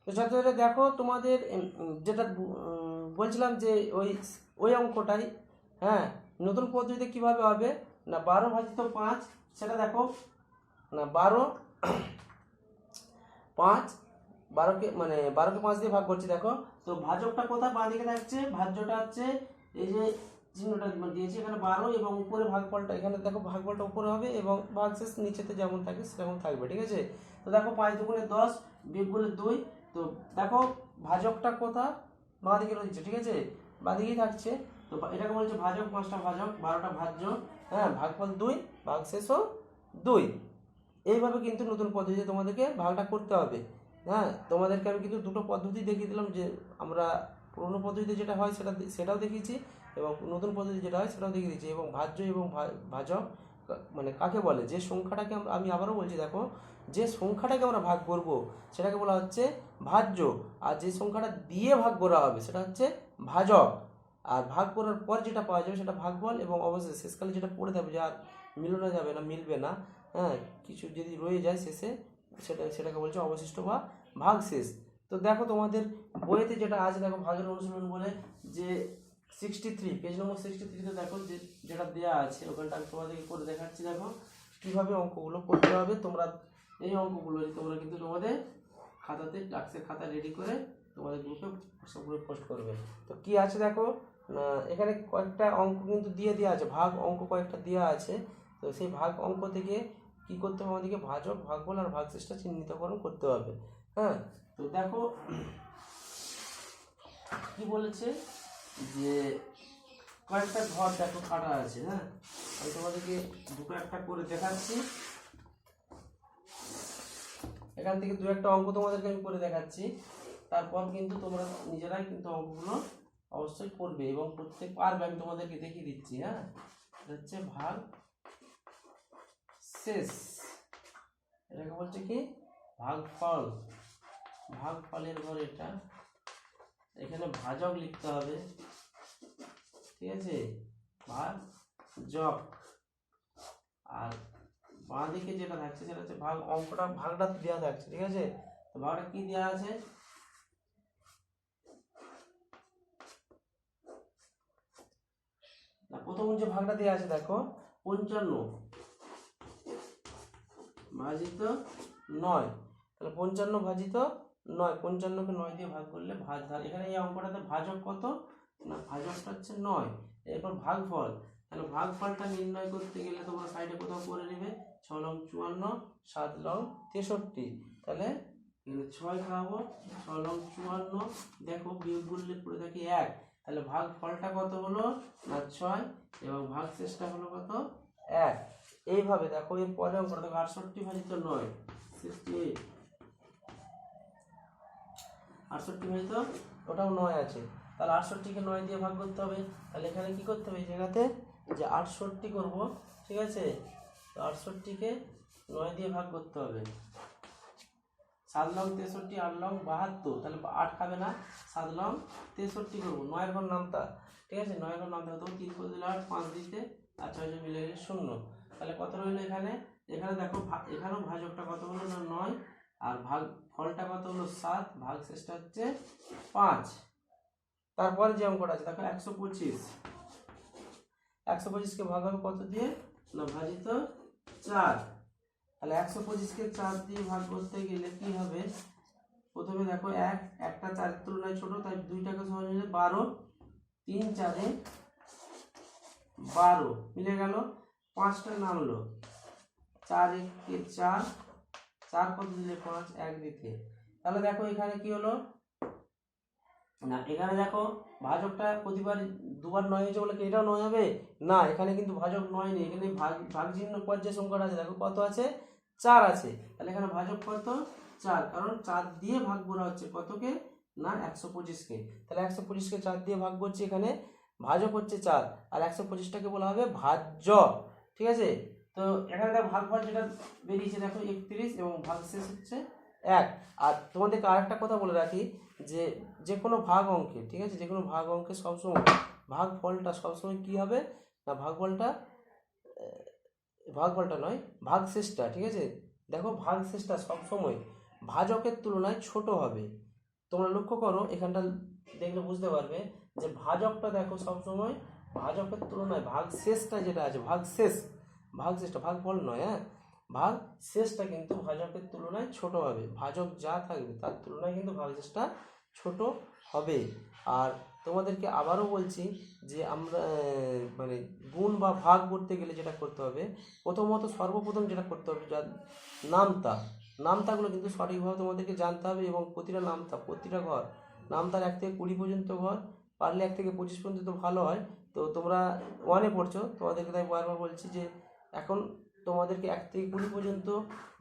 তো ছাত্রছাত্রীরা দেখো তোমাদের যেটা বলছিলাম যে ওই অঙ্কটাই, হ্যাঁ, নতুন পদ্ধতিতে কিভাবে হবে না 12/5 সেটা দেখো না 5 12কে মানে 12কে 5 দিয়ে ভাগ করছি দেখো। তো ভাজকটা কোথায় বাঁ দিকে থাকছে, ভাজ্যটা হচ্ছে এই যে চিহ্নটা দিয়েছি এখানে 12 এবং উপরে ভাগফলটা এখানে দেখো ভাগফলটা উপরে হবে এবং ভাগশেষ নিচেতে যেমন থাকে সেরকম থাকবে, ঠিক আছে। তো দেখো 5 দুগুণে 10 বিয়োগ করলে 2। তো দেখো ভাজকটা কোথা বাঁ দিকে রয়েছে, ঠিক আছে, বাঁ দিকেই থাকছে। তো এটাকে বলছে ভাজক, 5টা ভাজক 12টা ভাজ্য, হ্যাঁ, ভাগফল 2, ভাগশেষও 2। এইভাবে কিন্তু নতুন পদ্ধতিতে তোমাদেরকে ভাগটা করতে হবে। হ্যাঁ, তোমাদেরকে আমি কিন্তু দুটো পদ্ধতি দেখিয়ে দিলাম, যে আমরা পুরনো পদ্ধতিতে যেটা হয় সেটাও দেখিয়েছি এবং নতুন পদ্ধতি যেটা হয় সেটাও দেখিয়ে দিচ্ছি। এবং ভাজ্য এবং ভাজক মানে কাকে বলে, যে সংখ্যাটাকে আমি আবারও বলছি দেখো, যে সংখ্যাটাকে আমরা ভাগ করব সেটাকে বলা হচ্ছে ভাজ্য, আর যে সংখ্যাটা দিয়ে ভাগ করা হবে সেটা হচ্ছে ভাজক। আর ভাগ করার পর যেটা পাওয়া যাবে সেটা ভাগফল, এবং অবশ্যই শেষকালে যেটা পড়ে থাকবে, যা আর মিলানো যাবে না, মিলবে না, হ্যাঁ, কিছু যদি রয়ে যায় শেষে সেটাকে বলছে অবশিষ্ট বা ভাগশেষ। তো দেখো তোমাদের বইতে যেটা আছে দেখো ভাগের অনুশীলন বলে, যে 63 পেজ নম্বর 63-তে দেখো যেটা দেওয়া আছে ওখানটা আমি তোমাদেরকে করে দেখাচ্ছি। দেখো কীভাবে অঙ্কগুলো করতে হবে। তোমরা এই অঙ্কগুলো তোমরা কিন্তু তোমাদের খাতাতে টাস্কের খাতা রেডি করে তোমাদের গ্রুপে সবগুলো পোস্ট করবে। তো কি আছে দেখো, এখানে কয়েকটা অঙ্ক কিন্তু দিয়ে দেওয়া আছে, ভাগ অঙ্ক কয়েকটা দেওয়া আছে। তো সেই ভাগ অঙ্ক থেকে কি করতে হবে, আমাদেরকে ভাজক, ভাগফল আর ভাগশেষটা চিহ্নিতকরণ করতে হবে। হ্যাঁ, তো দেখো কি বলেছে, যে কয়েকটা ঘর দেখো কাটা আছে। হ্যাঁ, আমি তোমাদেরকে দুটো একটা করে দেখাচ্ছি, এখান থেকে দু একটা অঙ্ক তোমাদেরকে আমি করে দেখাচ্ছি, তারপর কিন্তু তোমরা নিজেরাই কিন্তু অঙ্কগুলো অবশ্যই করবে এবং করতে পারবে। আমি তোমাদেরকে দেখিয়ে দিচ্ছি। হ্যাঁ, এটা হচ্ছে ভাগ শেষ, এটাকে বলছে কি ভাগফল, ভাগফলের ঘর এটা। এখানে ভাজক লিখতে হবে, ঠিক আছে, ভাজক। আর বাঁ দিকে যেটা থাকছে সেটা হচ্ছে ভাগ, অঙ্কটা ভাগটা দেওয়া থাকছে, ঠিক আছে। তো ভাগটা কি দেওয়া আছে, না প্রথম যে ভাগটা দেওয়া আছে দেখো 55 ভাজিত 9, তাহলে 55 ভাজিত 9, 55কে 9 দিয়ে ভাগ করলে এখানে এই অঙ্কটাতে ভাজক কত না, ভাজকটা হচ্ছে 9। এরপর ভাগফল, তাহলে ভাগফলটা নির্ণয় করতে গেলে তোমরা সাইডে কোথাও করে নেবে 6 লং 54, 7 লং 63, তাহলে এখানে 6 খাওয়াবো, 6 লং 54, দেখো বিয়োগ করলে পড়ে থাকে 1, তাহলে ভাগফলটা কত হলো না 6 এবং ভাগশেষটা হলো কত 1। এইভাবে দেখো এর পরে অঙ্কটা দেখো 68 ভাজিত 9, 68, 68 ভাজিত ওটাও 9 আছে, তাহলে 68কে 9 দিয়ে ভাগ করতে হবে। তাহলে এখানে কি করতে হবে, এই জায়গাতে যে 68 করব, ঠিক আছে। তো 68কে 9 দিয়ে ভাগ করতে হবে। 7 লং 63, 8 লং 72, তাহলে 8 খাবে না, 7 লং 63 করবো, 9 এর ঘর নামতা, ঠিক আছে, 9 এর ঘর নামতা, তো 3 করে দিলে 8, 5 দিতে আর 6 মিলে গেলে 0। তাহলে কত রইলো এখানে, এখানে দেখো এখানেও ভাজকটা কত হলো না 9, আর ভাগ ফলটা কত হলো 7, ভাগ শেষটা হচ্ছে 5। তারপরে যে অঙ্কটা আছে দেখো 125, 125কে ভাগ হবে কত দিয়ে না ভাজিত 4, তাহলে 125কে 4 দিয়ে ভাগ করতে গেলে কি হবে, প্রথমে দেখো একটা 4 তুলনায় ছোট, তাই 2টাকে সমান নিলে 12, 3 4 12 মিলে গেল, 5টা নামলো, 4 1 4, 4 কত দিলে 5, 1 দিতে। তাহলে দেখো এখানে কি হলো না, এখানে দেখো ভাজকটা প্রতিবার দুবার 9 হয়েছে বলে কি এটাও 9 হবে না, এখানে কিন্তু ভাজক 9 নেই, এখানে ভাগ চিহ্ন পর যে সংখ্যাটা আছে দেখো কত আছে 4 আছে, তাহলে এখানে ভাজক কত 4, কারণ 4 দিয়ে ভাগ করা হচ্ছে কতকে না 125কে, তাহলে 125কে 4 দিয়ে ভাগ করছি, এখানে ভাজক হচ্ছে 4 আর 125টাকে বলা হবে ভাজ্য, ঠিক আছে। তো এখানে দেখো ভাগফল যেটা বেরিয়েছে দেখো 31 এবং ভাগশেষ হচ্ছে 1। আর তোমাদেরকে আরেকটা কথা বলে রাখি, যে কোনো ভাগ অঙ্কে, ঠিক আছে, যে কোনো ভাগ অঙ্কে সবসময় ভাগফলটা সবসময় কি হবে না ভাগফলটা নয় ভাগশেষটা, ঠিক আছে, দেখো ভাগশেষটা সবসময় ভাজকের তুলনায় ছোট হবে, তোমরা লক্ষ্য করো এখানটা দেখলে বুঝতে পারবে যে ভাজকটা দেখো সবসময় ভাজকের তুলনায় ভাগ শেষটা যেটা আছে ভাগ শেষটা ভাগফল নয়, হ্যাঁ, ভাগ শেষটা কিন্তু ভাজকের তুলনায় ছোট হবে। ভাজক যা থাকবে তার তুলনায় কিন্তু ভাগশেষটা ছোট হবে। আর তোমাদেরকে আবারও বলছি যে আমরা মানে গুণ বা ভাগ করতে গেলে যেটা করতে হবে, প্রথমত সর্বপ্রথম যেটা করতে হবে নামতাগুলো কিন্তু সঠিকভাবে তোমাদেরকে জানতে হবে, এবং প্রতিটা ঘর নামতার 1 থেকে 20 পর্যন্ত ঘর, পারলে 1 থেকে 25 পর্যন্ত তো ভালো হয়। তো তোমরা 1-এ পড়ছো, তোমাদেরকে তাই বারবার বলছি যে এখন তোমাদেরকে 1 থেকে 20 পর্যন্ত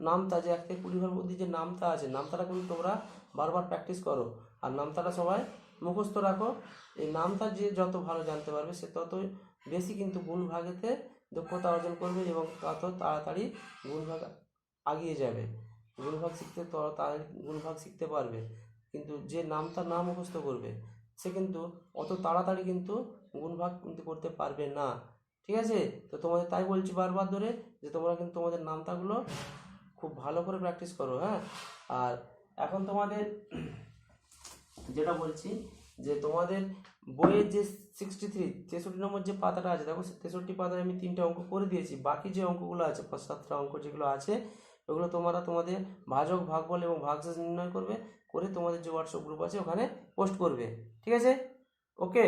নামতা, যে 1 থেকে 20 ঘর মধ্যে যে নামতা আছে, নামতাটা কিন্তু তোমরা বারবার প্র্যাকটিস করো, আর নামতাটা সবাই মুখস্থ রাখো। এই নামতা যে যত ভালো জানতে পারবে সে তত বেশি কিন্তু গুণ ভাগেতে দক্ষতা অর্জন করবে, এবং তত তাড়াতাড়ি গুণ ভাগ আগিয়ে যাবে। গুণভাগ তাড়াতাড়ি গুণভাগ শিখতে পারবে। কিন্তু যে নামটা না মুখস্থ করবে সে কিন্তু অত তাড়াতাড়ি কিন্তু গুণভাগ কিন্তু করতে পারবে না। ঠিক আছে? তো তোমাদের তাই বলছি বারবার ধরে যে তোমরা কিন্তু তোমাদের নামতাগুলো খুব ভালো করে প্র্যাকটিস করো, হ্যাঁ। আর এখন তোমাদের যেটা বলছি যে তোমাদের বইয়ের যে 63 নম্বর যে পাতাটা আছে, দেখো 63 পাতায় আমি 3টে অঙ্ক করে দিয়েছি। বাকি যে অঙ্কগুলো আছে 5-7টা অঙ্ক যেগুলো আছে, ওগুলো তোমরা তোমাদের ভাজক, ভাগফল এবং ভাগশেষ নির্ণয় করে তোমাদের যে হোয়াটসঅ্যাপ গ্রুপ আছে ওখানে পোস্ট করবে। ঠিক আছে? ওকে।